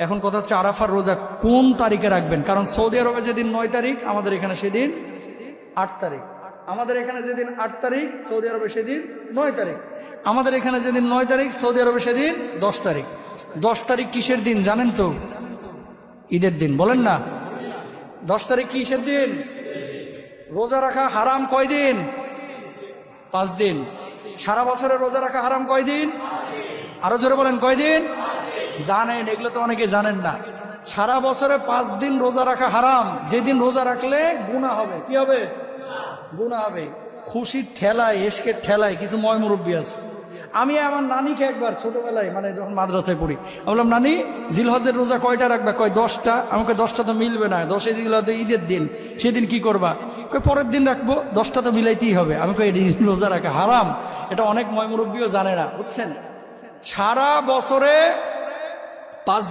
এখন কথা হচ্ছে আরাফার রোজা কোন তারিখে রাখবেন, কারণ সৌদি আরবে যেদিন 9 তারিখ আমাদের এখানে সেদিন 8 তারিখ, আমাদের এখানে যেদিন 8 তারিখ সৌদি আরবে সেদিন 9 তারিখ, আমাদের এখানে যেদিন 9 তারিখ সৌদি আরবে সেদিন 10 তারিখ। 10 তারিখ কিসের দিন জানেন তো? ঈদের দিন, বলেন না। 10 তারিখ কিসের দিন? রোজা রাখা হারাম কয় দিন? 5 দিন। সারা বছরে রোজা রাখা হারাম কয় দিন? আরো জোরে বলেন, কয় দিন? জানেন, এগুলো তো অনেকে জানেন না। সারা বছরে 5 দিন রোজা রাখা হারাম। যেদিন রোজা রাখলে গুনাহ হবে। কি হবে? গুনাহ হবে। খুশির ঠেলায়, এশকের ঠেলায় কিছু ময় মুরব্বী আছে। আমি আমার নানিকে একবার ছোটবেলায়, মানে যখন মাদ্রাসায় পড়ি, আমি বললাম, নানি জিলহজের রোজা কয়টা রাখবা? কয় 10টা। আমাকে 10টা তো মিলবে না, 10 জিলহজ ঈদের দিন, সেদিন কি করবা? কয় পরের দিন রাখবো, 10টা তো মিলাইতেই হবে। আমি কই রোজা রাখা হারাম। এটা অনেক ময় মুরব্বীও জানে না, বুঝছেন। সারা বছরে 5